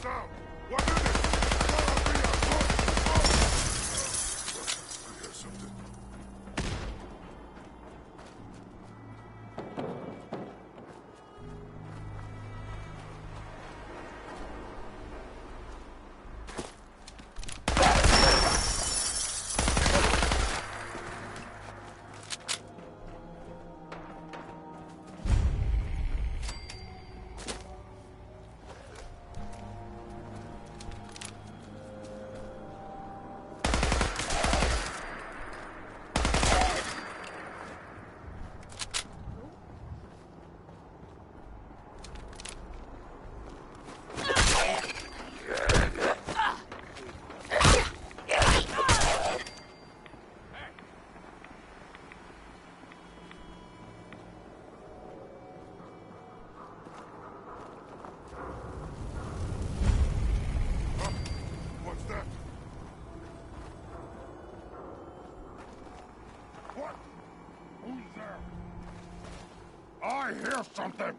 Down! What is it? I hear something. I hear something!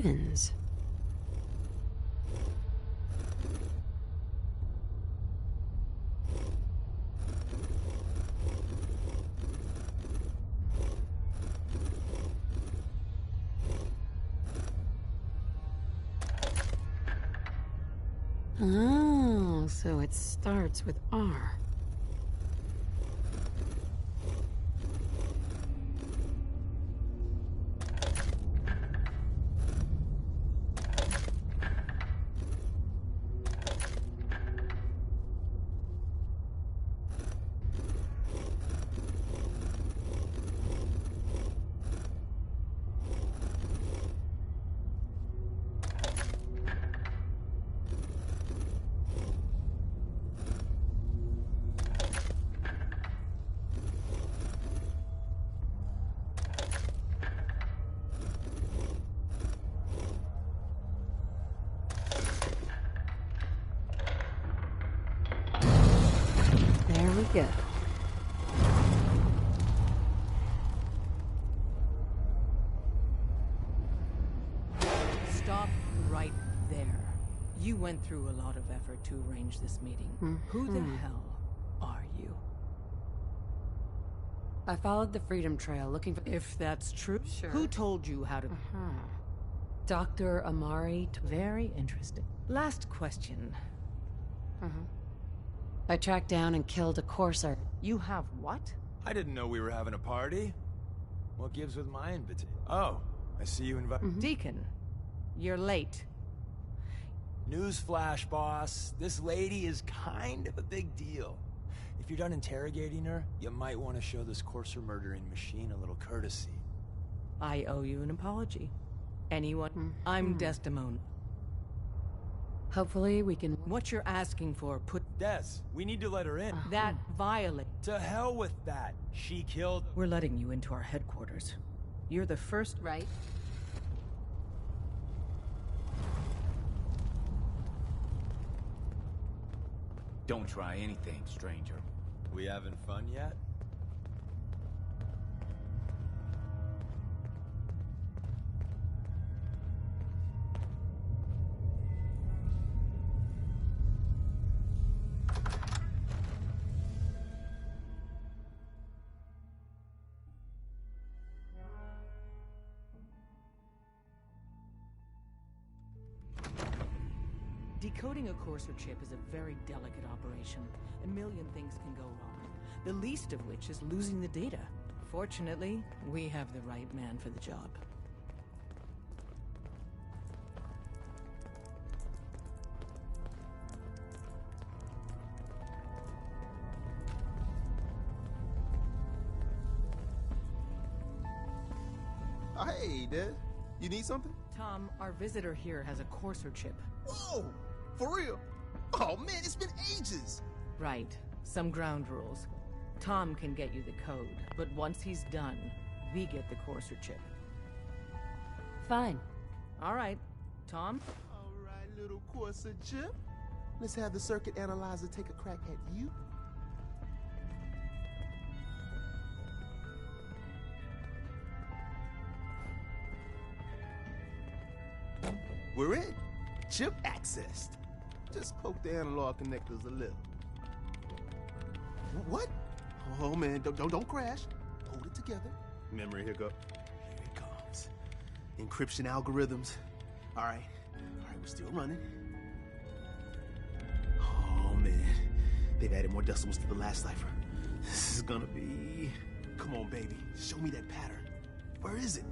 spins. Oh, so it starts with R. There we go. Stop right there. You went through a lot of effort to arrange this meeting. Who the hell are you? I followed the Freedom Trail looking for... If that's true, Sure. who told you how to... Dr. Amari... Very interesting. Last question. I tracked down and killed a courser. You have what? I didn't know we were having a party. What gives with my invitation? Oh, I see you invited. Deacon, you're late. Newsflash, boss. This lady is kind of a big deal. If you're done interrogating her, you might want to show this courser murdering machine a little courtesy. I owe you an apology. Anyone? I'm Desdemona. Hopefully we can... What you're asking for, put Des, we need to let her in. that violate. To hell with that. She killed... We're letting you into our headquarters. You're the first... Right? Don't try anything, stranger. We having fun yet? Decoding a courser chip is a very delicate operation. A million things can go wrong, the least of which is losing the data. Fortunately, we have the right man for the job. Oh, hey, Des. You need something? Tom, our visitor here has a courser chip. Whoa! For real? Oh, man, it's been ages! Right. Some ground rules. Tom can get you the code, but once he's done, we get the courser chip. Fine. All right. Tom? All right, little Corsa chip. Let's have the circuit analyzer take a crack at you. We're in. Chip accessed. Just poke the analog connectors a little. What? Oh man, don't crash. Hold it together. Memory hiccup. Here it comes. Encryption algorithms. All right, we're still running. Oh man, they've added more decimals to the last cipher. This is gonna be... Come on, baby, show me that pattern. Where is it?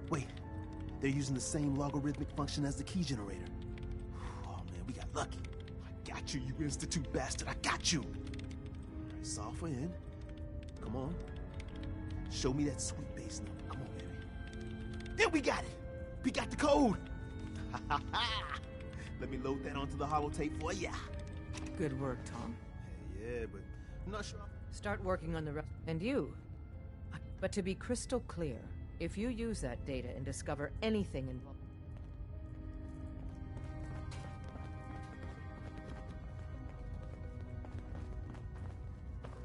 Wait, they're using the same logarithmic function as the key generator. Oh man, we got lucky. I got you, you institute bastard, I got you. All right, solve for n. Come on. Show me that sweet base number. Come on, baby. Then we got it. We got the code. Let me load that onto the holotape for ya. Good work, Tom. Yeah, but I'm not sure. Start working on the rest. And you. But to be crystal clear, if you use that data and discover anything involved...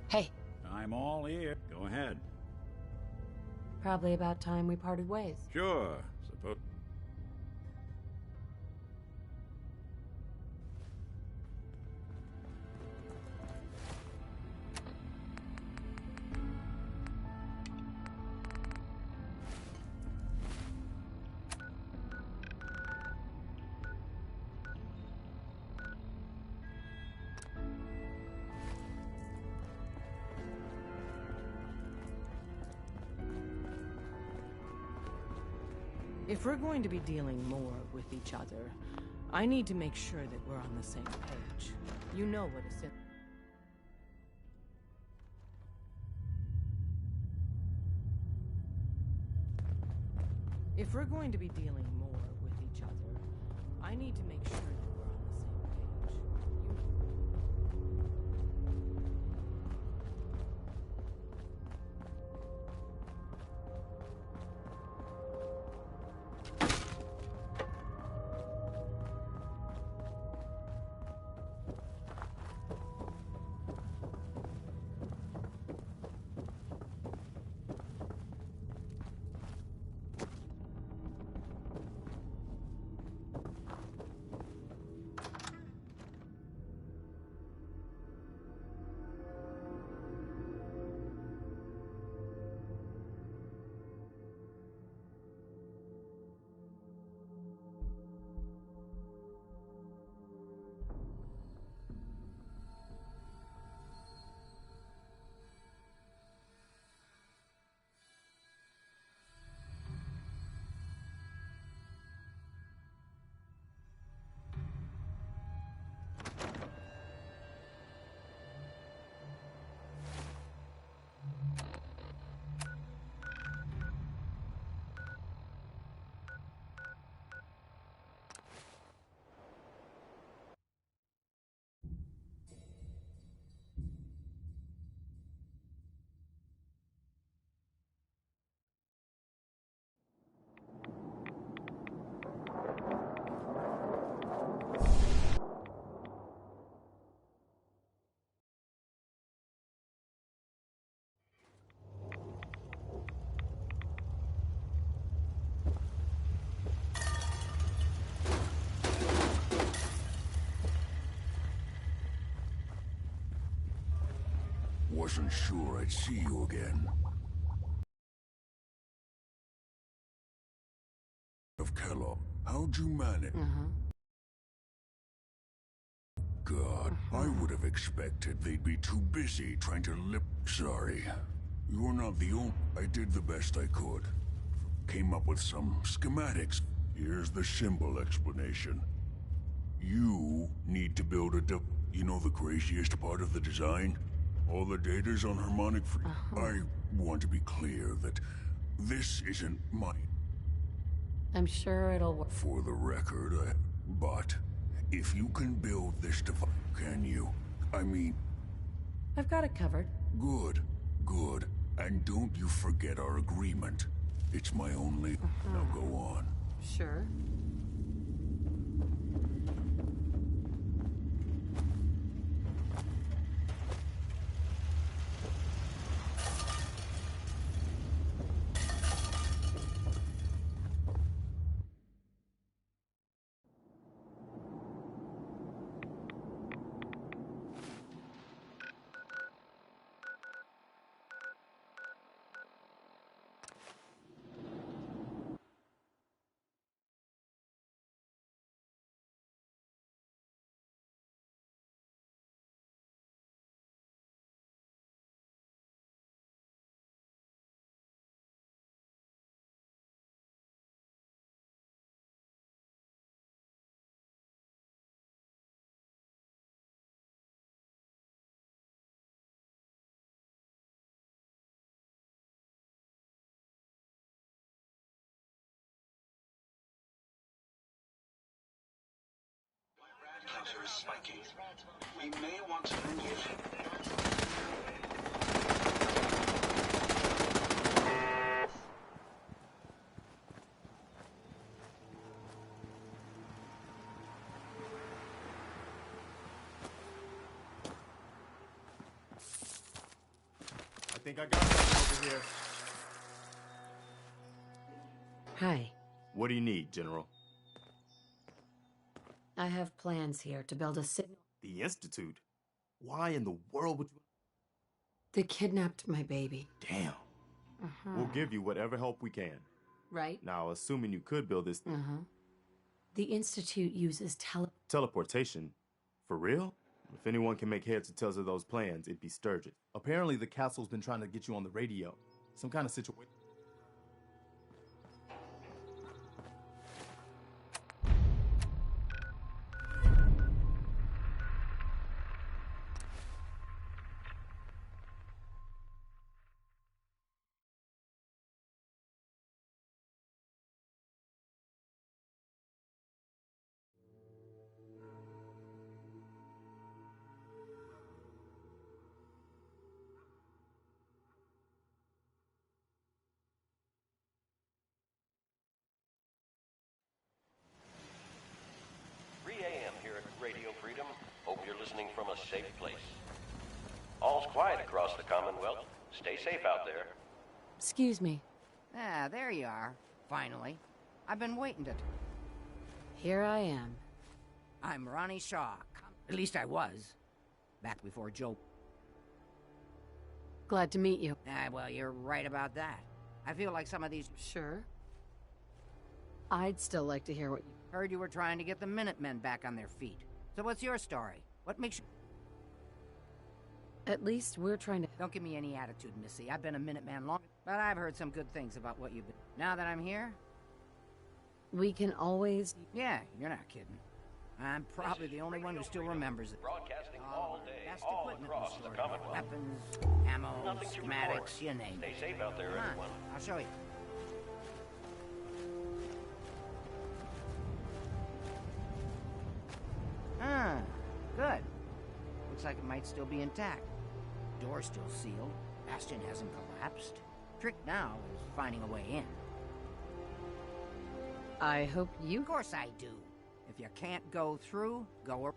Hey, I'm all ear. Go ahead. probably about time we parted ways. Sure. Suppose. If we're going to be dealing more with each other, I need to make sure that we're on the same page. You know what a If we're going to be dealing more with each other, I need to make sure that we're on the same page. Wasn't sure I'd see you again. Of Kellogg, how'd you manage? God, I would have expected they'd be too busy trying to lip. Sorry. You're not the only. I did the best I could. Came up with some schematics. Here's the simple explanation. You need to build a You know the craziest part of the design? All the data's on harmonic free. I want to be clear that this isn't my... I'm sure it'll work. For the record, but if you can build this device, can you? I mean... I've got it covered. Good, good. And don't you forget our agreement. It's my only... Now go on. Sure. Counter is spiking. We may want to move. I think I got something over here. Hi. What do you need, General? I have plans here to build a signal. The Institute? Why in the world would you... They kidnapped my baby. Damn. We'll give you whatever help we can. Right? Now, assuming you could build this... The Institute uses Teleportation? For real? If anyone can make heads or tails of those plans, it'd be Sturgis. Apparently the castle's been trying to get you on the radio. Some kind of situation. Radio Freedom. Hope you're listening from a safe place. All's quiet across the Commonwealth. Stay safe out there. Excuse me. Ah, there you are. Finally. I've been waiting to... Here I am. I'm Ronnie Shaw. At least I was. Back before Joe... Glad to meet you. Ah, well, you're right about that. I feel like some of these... Sure. I'd still like to hear what you... Heard you were trying to get the Minutemen back on their feet. So what's your story? What makes you... At least we're trying to... Don't give me any attitude, Missy. I've been a Minuteman long... But I've heard some good things about what you've been... Now that I'm here... We can always... Yeah, you're not kidding. I'm probably the only one who still remembers it. Broadcasting all day, Best all equipment across the restored. Commonwealth. Weapons, ammo, Nothing to report. schematics, you name it. Stay safe out there, Come on, everyone. I'll show you. Ah, good. Looks like it might still be intact. Door's still sealed. Bastion hasn't collapsed. Trick now is finding a way in. I hope you... Of course I do. If you can't go through, go up.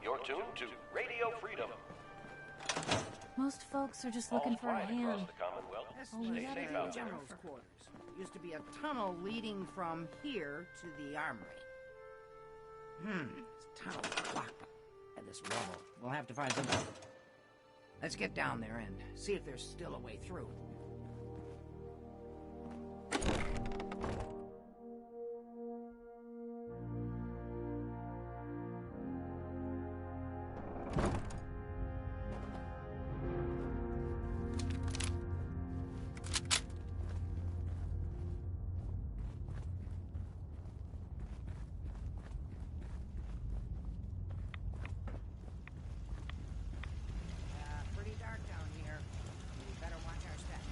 You're tuned to Radio Freedom. Most folks are just looking All for a quiet across hand. the Commonwealth. Stay safe out there. General's quarters. Used to be a tunnel leading from here to the armory. This tunnel's blocked by this rubble. We'll have to find some... Let's get down there and see if there's still a way through. Pretty dark down here. We better watch our steps.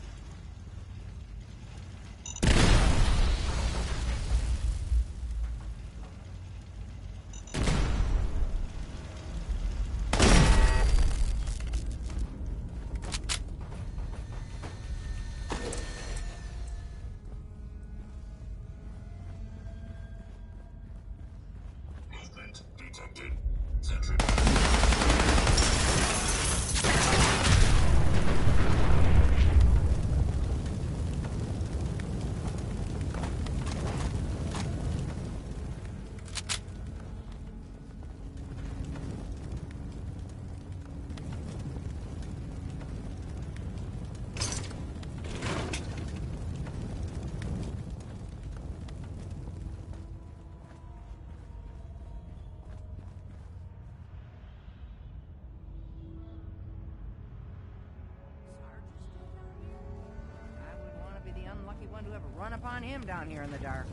Movement detected. Sentry. I would want to be the unlucky one to ever run upon him down here in the dark.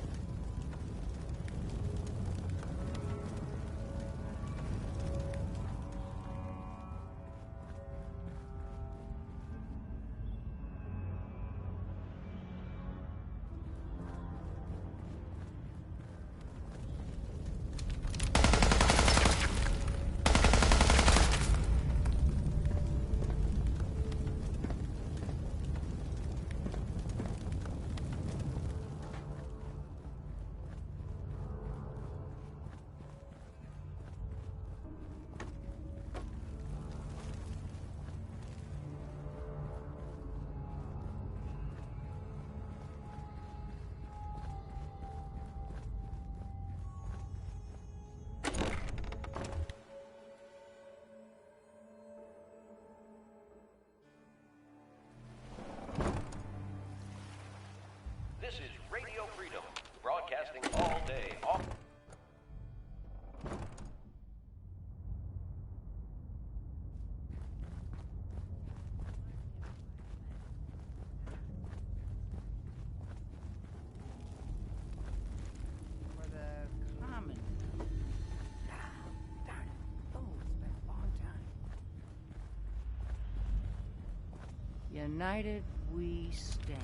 United we stand.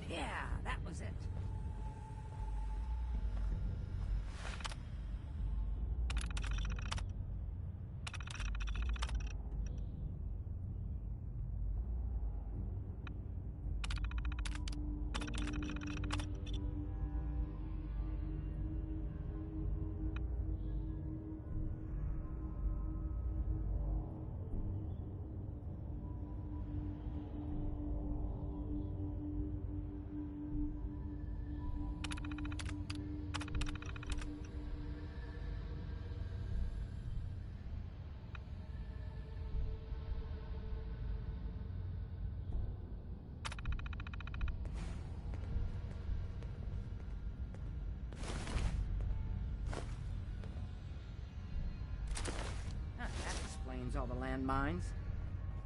Yeah, that was it. All the landmines.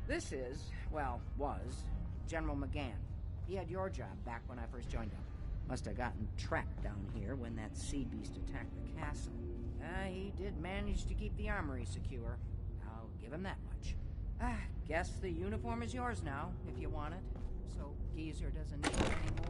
This is, well, was General McGann. He had your job back when I first joined him. Must have gotten trapped down here when that sea beast attacked the castle. He did manage to keep the armory secure. I'll give him that much. Guess the uniform is yours now, if you want it. So Geezer doesn't need it anymore.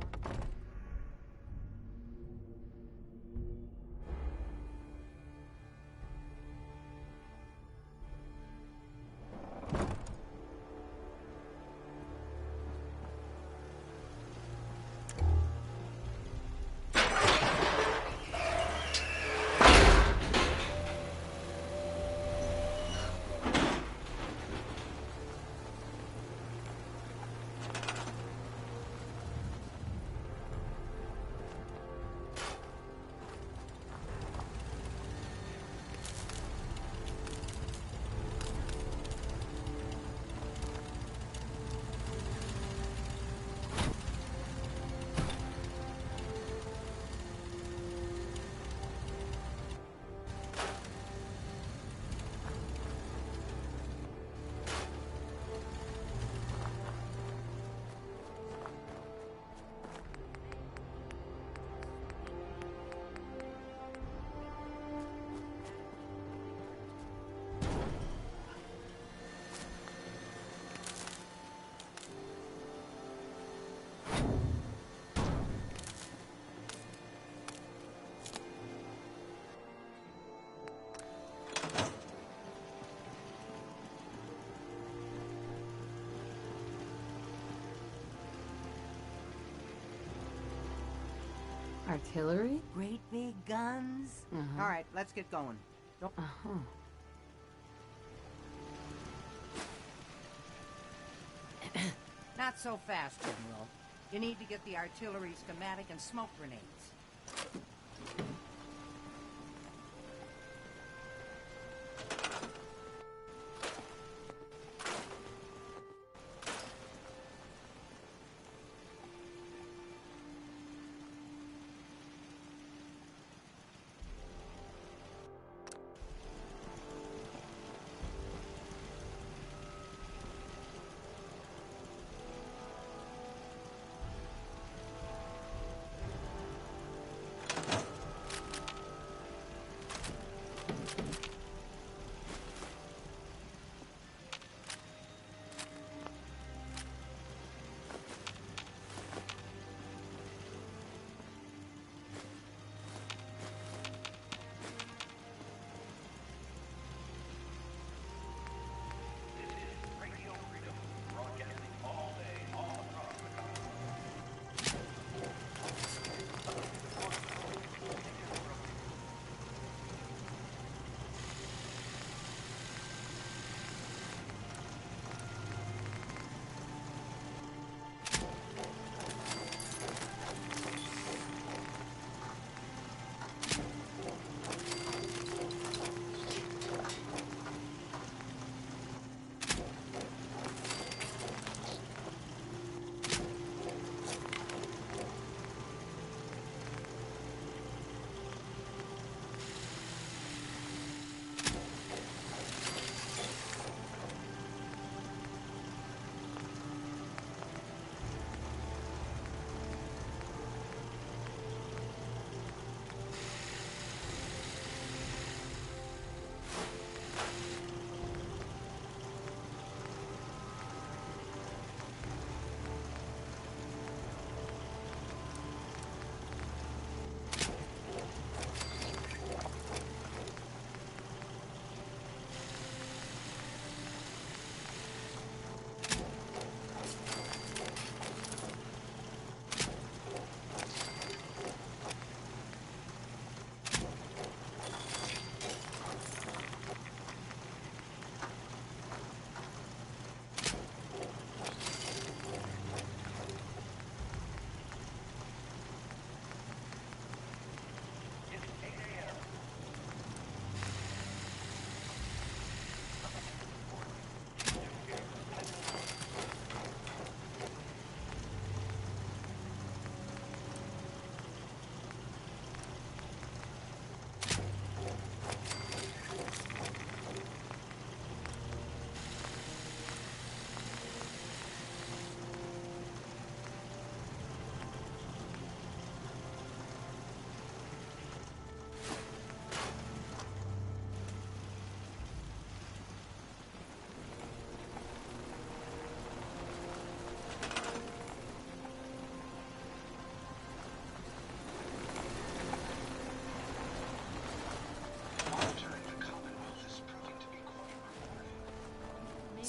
Artillery? Great big guns. All right, let's get going. Don't... Not so fast, General. You need to get the artillery schematic and smoke grenades.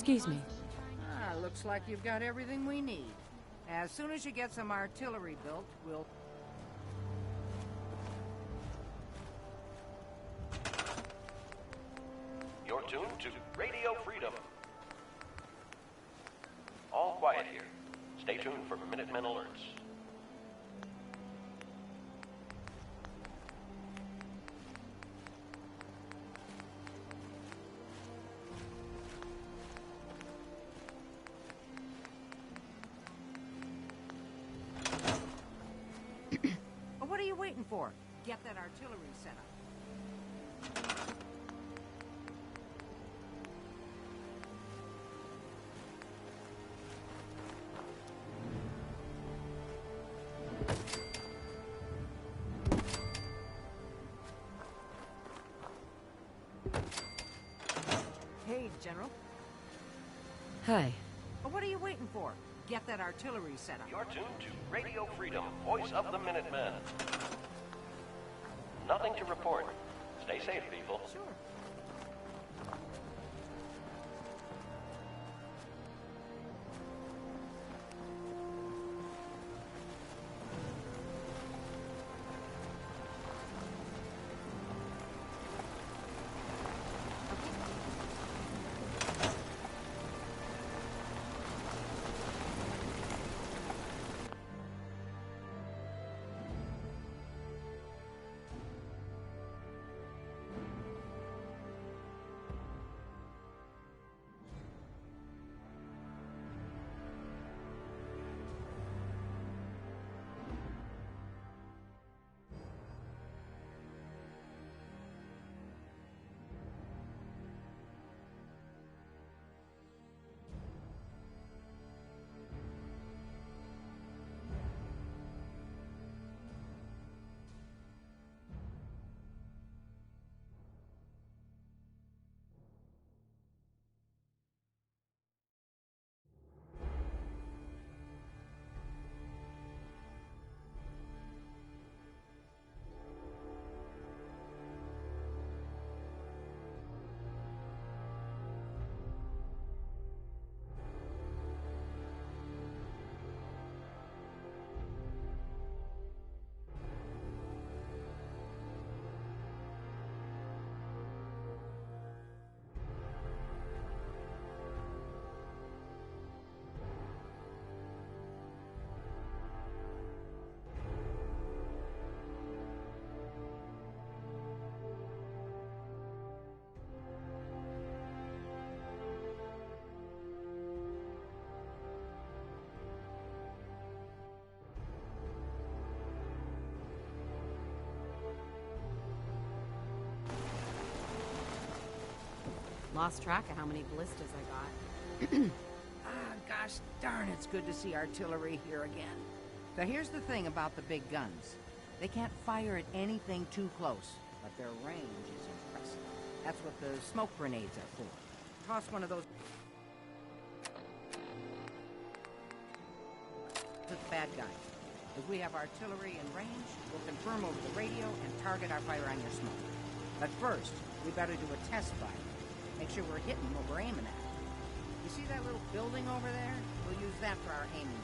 Excuse me. Looks like you've got everything we need. As soon as you get some artillery built, we'll... You're tuned to Radio Freedom. All quiet here. Stay tuned for Minutemen alerts. What are you waiting for? Get that artillery set up. Hey, General. Hi. What are you waiting for? Get that artillery set up. You're tuned to Radio Freedom, voice of the Minutemen. Nothing to report. Stay safe, people. Sure. Lost track of how many ballistas I got. Gosh darn, it's good to see artillery here again. Now here's the thing about the big guns. They can't fire at anything too close, but their range is impressive. That's what the smoke grenades are for. Toss one of those to the bad guys. If we have artillery in range, we'll confirm over the radio and target our fire on your smoke. But first, we better do a test fire. Make sure we're hitting what we're aiming at. You see that little building over there? We'll use that for our aiming.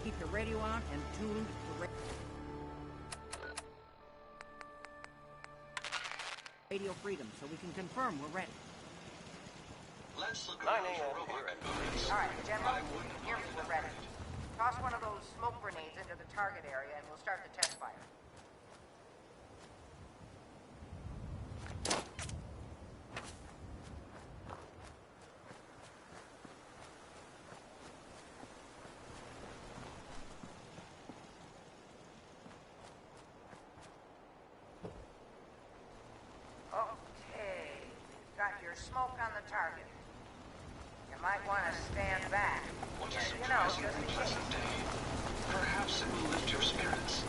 Keep the radio on and tuned to Radio Freedom so we can confirm we're ready. Let's look 9 around for a.m. robot here at movements. All right, General, I wouldn't here mind we're ready. Toss one of those smoke grenades into the target area and we'll start the test fire. Okay, got your smoke on the target. You might want to stand back. What a You know, just surprisingly in case. pleasant day. Perhaps it will lift your spirits.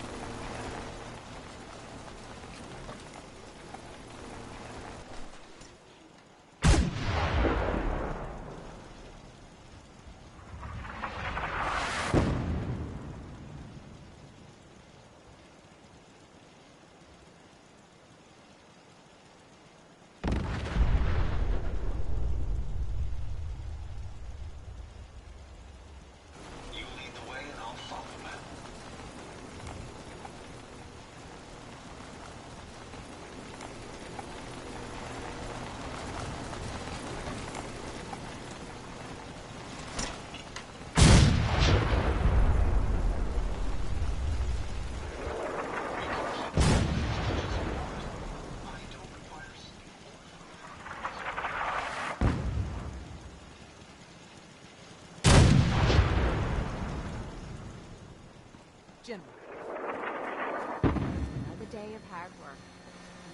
day of hard work.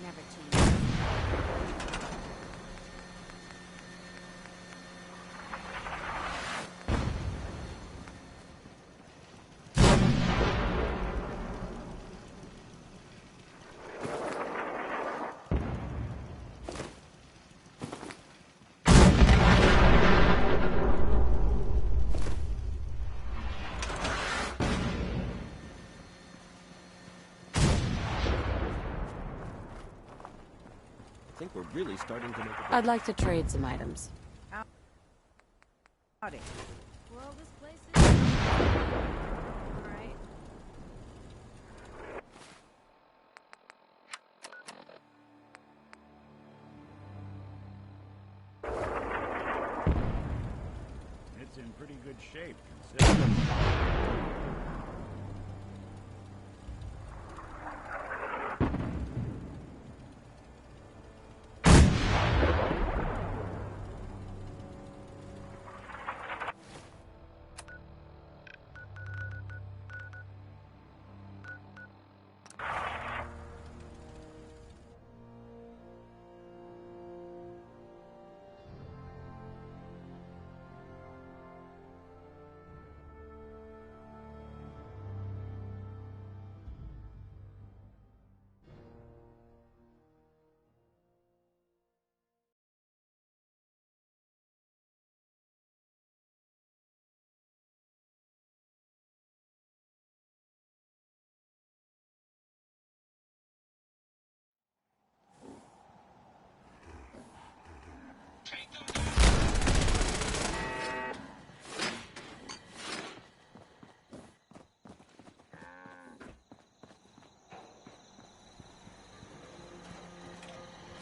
Never too late. I think we're really starting to make a... I'd like to trade some items. Howdy. Well, this place is... Alright. It's in pretty good shape, considering.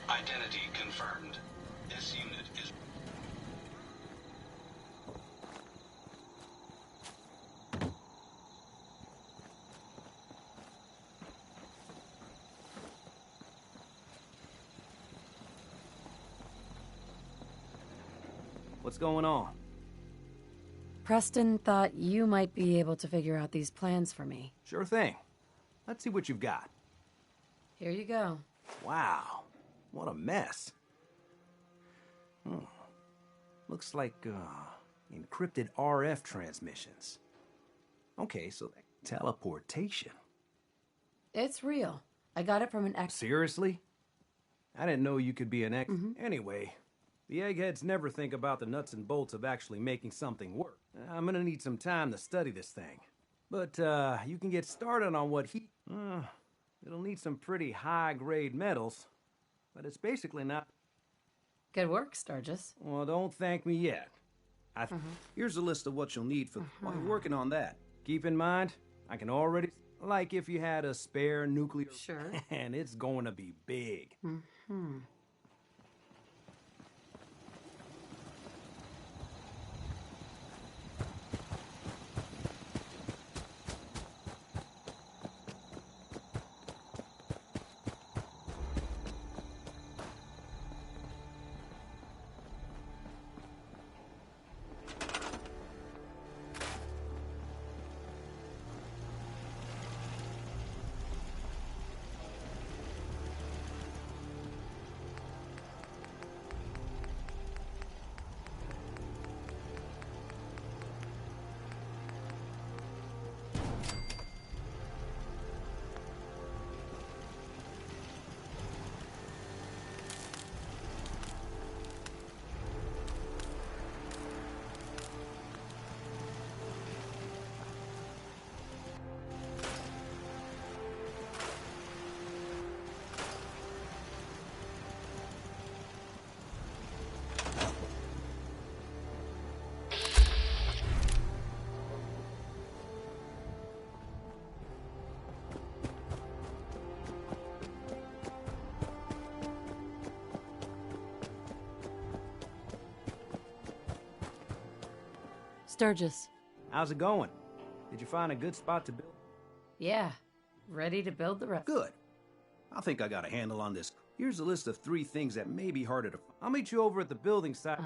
Identity confirmed. This unit is... What's going on? Preston thought you might be able to figure out these plans for me. Sure thing. Let's see what you've got. Here you go. Wow. What a mess. Looks like, encrypted RF transmissions. Okay, so teleportation. It's real. I got it from an ex- Seriously? I didn't know you could be an ex- Anyway, the eggheads never think about the nuts and bolts of actually making something work. I'm gonna need some time to study this thing. But, you can get started on what he... it'll need some pretty high-grade metals. But it's basically not... Good work, Sturgis. Well, don't thank me yet. Here's a list of what you'll need for while you're working on that. Keep in mind, I can already... Like if you had a spare nuclear... Sure. And it's going to be big. Sturgis. How's it going? Did you find a good spot to build? Yeah. Ready to build the rest. Good. I think I got a handle on this. Here's a list of 3 things that may be harder to... I'll meet you over at the building site.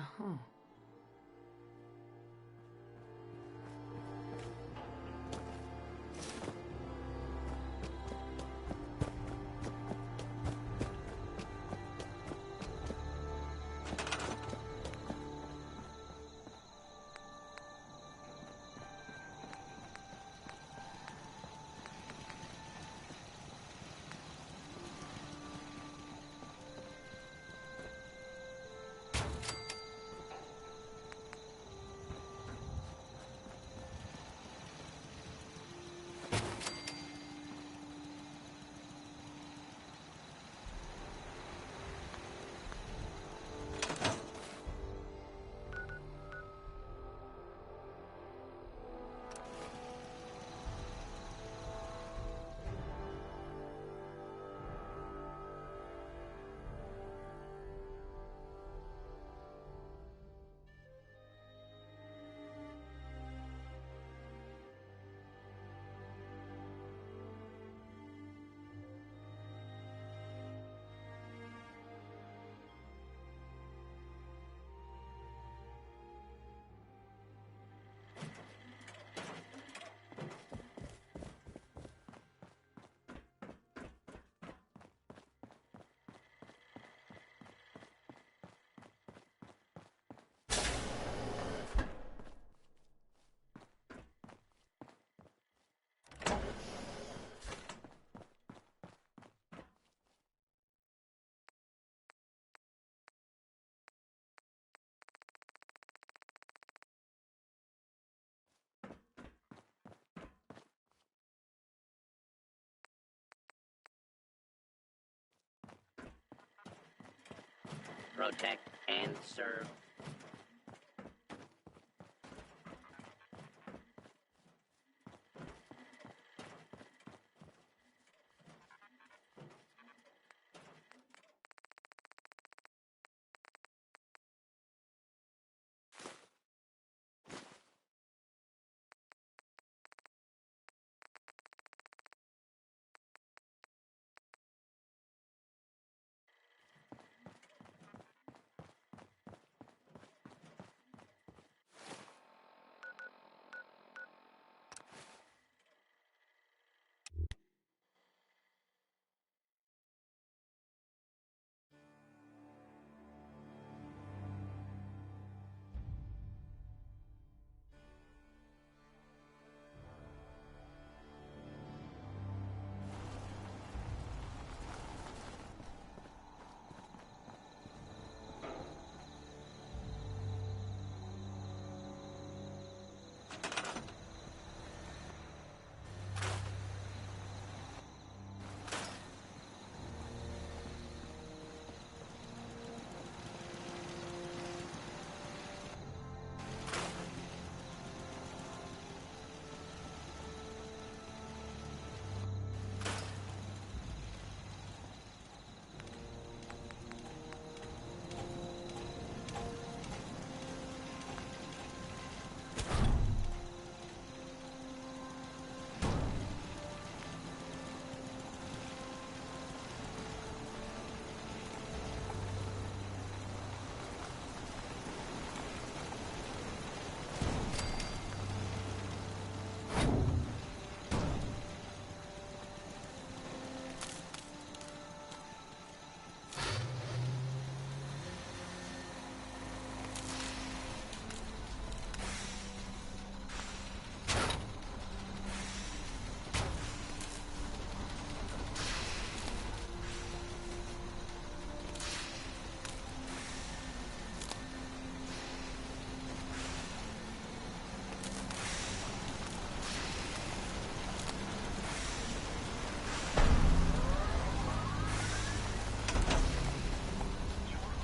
protect, and serve.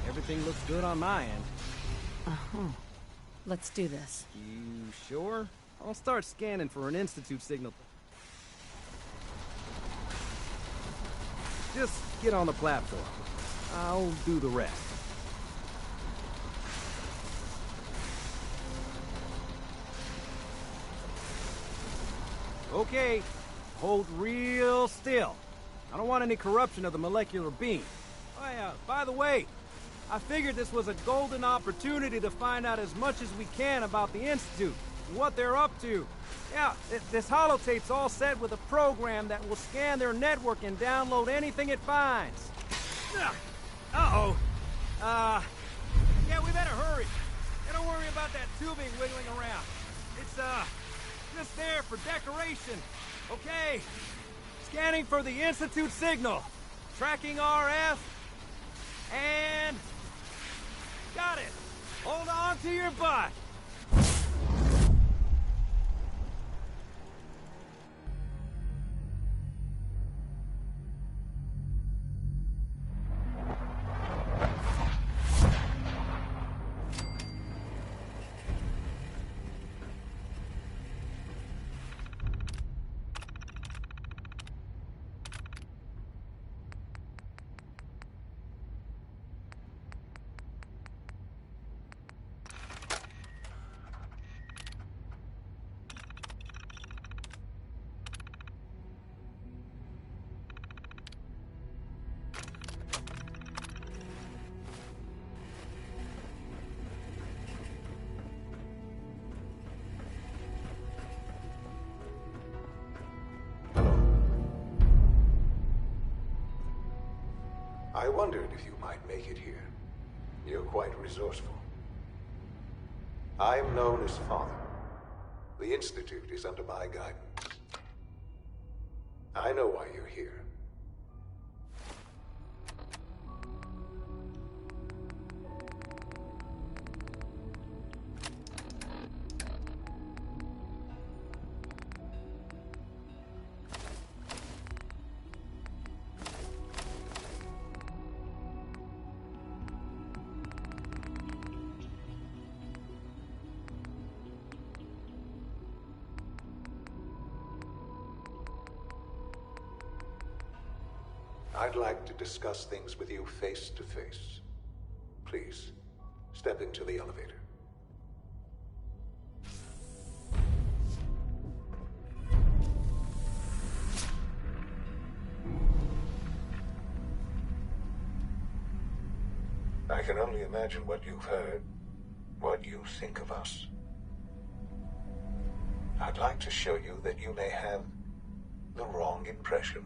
Everything looks good on my end. Uh-huh. Let's do this. You sure? I'll start scanning for an Institute signal. Just get on the platform. I'll do the rest. Okay, hold real still. I don't want any corruption of the molecular beam. Oh yeah, by the way, I figured this was a golden opportunity to find out as much as we can about the Institute, and what they're up to. Yeah, this holotape's all set with a program that will scan their network and download anything it finds. Uh-oh. Yeah, we better hurry. Yeah, don't worry about that tubing wiggling around. It's, just there for decoration. Okay. Scanning for the Institute signal. Tracking RF. And... got it. Hold on to your butt. I wondered if you might make it here. You're quite resourceful. I'm known as Father. The Institute is under my guidance. I know why you're here. I'd like to discuss things with you face to face. Please, step into the elevator. I can only imagine what you've heard, what you think of us. I'd like to show you that you may have the wrong impression.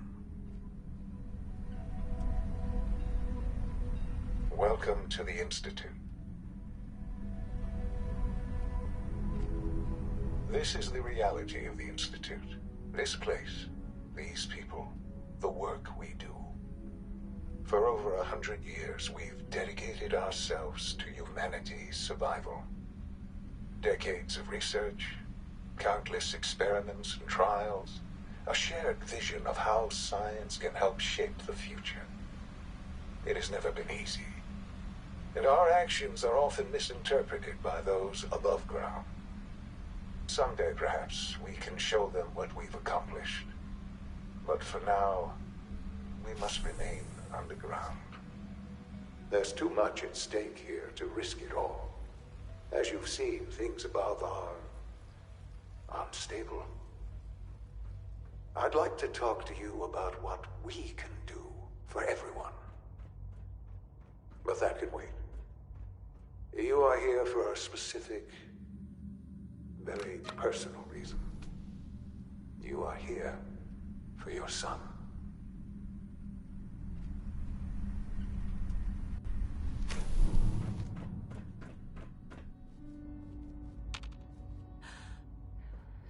Welcome to the Institute. This is the reality of the Institute. This place, these people, the work we do. For over 100 years, we've dedicated ourselves to humanity's survival. Decades of research, countless experiments and trials, a shared vision of how science can help shape the future. It has never been easy, and our actions are often misinterpreted by those above ground. Someday, perhaps, we can show them what we've accomplished. But for now, we must remain underground. There's too much at stake here to risk it all. As you've seen, things above are unstable. I'd like to talk to you about what we can do for everyone. But that can wait. You are here for a specific, very personal reason. You are here for your son.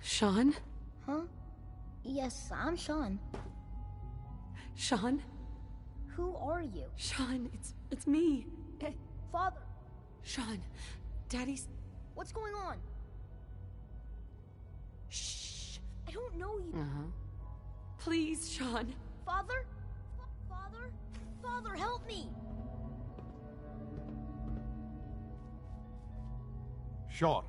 Sean? Huh? Yes, I'm Sean. Sean? Who are you? Sean, it's me. Father! Sean, Daddy's... What's going on? Shh. I don't know you. Uh-huh. Please, Sean. Father? Father? Father, help me! Sean.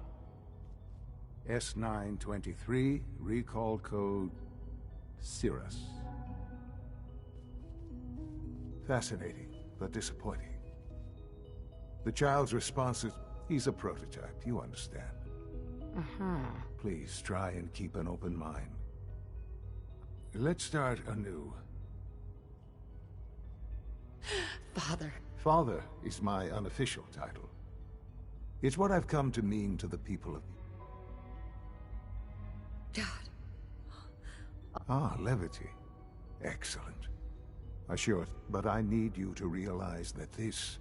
S923, recall code Cirrus. Fascinating, but disappointing. The child's response is, he's a prototype, you understand. Uh-huh. Please try and keep an open mind. Let's start anew. Father. Father is my unofficial title. It's what I've come to mean to the people of... Dad. Ah, levity. Excellent. Assured, but I need you to realize that this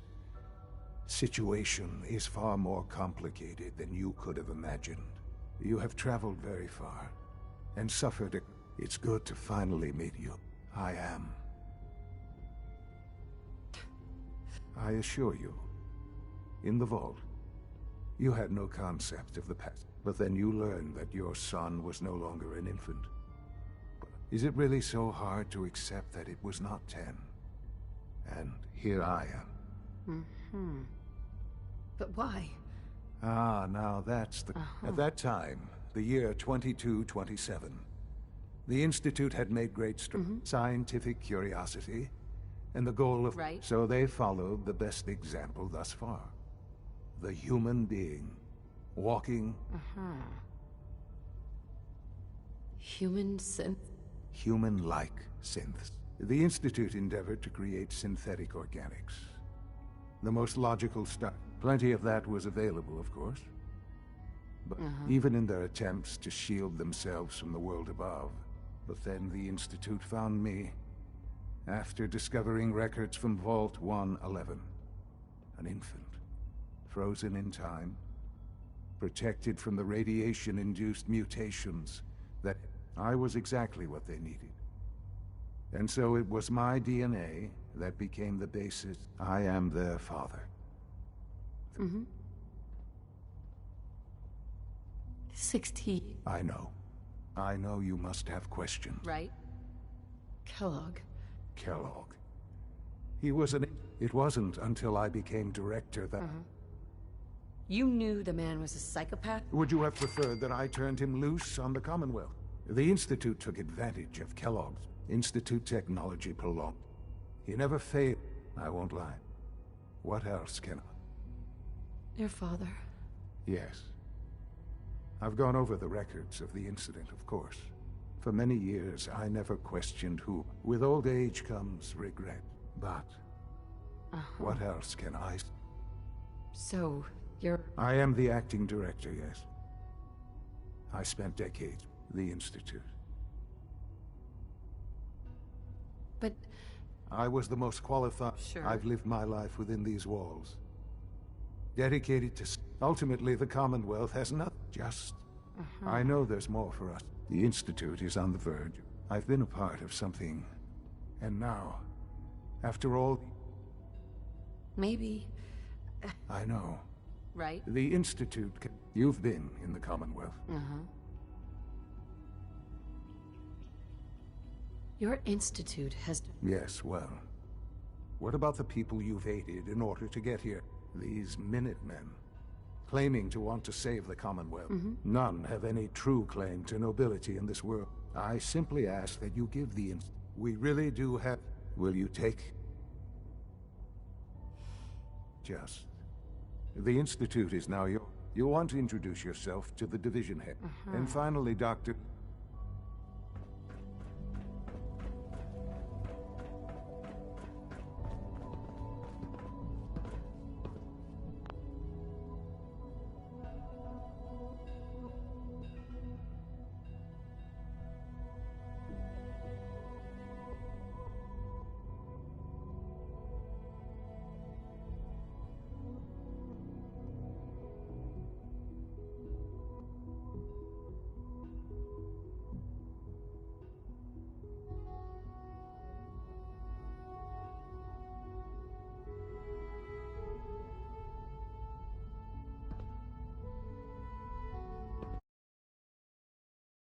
situation is far more complicated than you could have imagined. You have traveled very far and suffered it. It's good to finally meet you. I am. I assure you, in the vault, you had no concept of the past. But then you learned that your son was no longer an infant. Is it really so hard to accept that it was not 10? And here I am. Mm-hmm. But why? Ah, now that's the... At that time, the year 2227, the Institute had made great strides. Scientific curiosity, and the goal of... Right. So they followed the best example thus far. The human being. Walking... Human synth? Human-like synths. The Institute endeavored to create synthetic organics. The most logical stuff. Plenty of that was available, of course. But even in their attempts to shield themselves from the world above. But then the Institute found me, after discovering records from Vault 111. An infant, frozen in time, protected from the radiation-induced mutations that I was exactly what they needed. And so it was my DNA that became the basis. I am their father. 60. I know. I know you must have questions. Right? Kellogg. Kellogg. He was an... It wasn't until I became director that... You knew the man was a psychopath? Would you have preferred that I turned him loose on the Commonwealth? The Institute took advantage of Kellogg's. Institute technology prolonged. He never failed. I won't lie. What else can I? Your father. Yes. I've gone over the records of the incident, of course. For many years, I never questioned who. With old age comes regret. But what else can I? So, you're... I am the acting director, yes. I spent decades at the Institute. But... I was the most qualified. Sure. I've lived my life within these walls. Dedicated to... Ultimately, the Commonwealth has not just... I know there's more for us. The Institute is on the verge. I've been a part of something. And now, after all... Maybe... I know. Right? The Institute can... You've been in the Commonwealth. Your institute has... Yes, well. What about the people you've aided in order to get here? These Minutemen. Claiming to want to save the Commonwealth. None have any true claim to nobility in this world. I simply ask that you give the We really do have... Will you take... Just... The Institute is now your... You want to introduce yourself to the division head. And finally, Dr.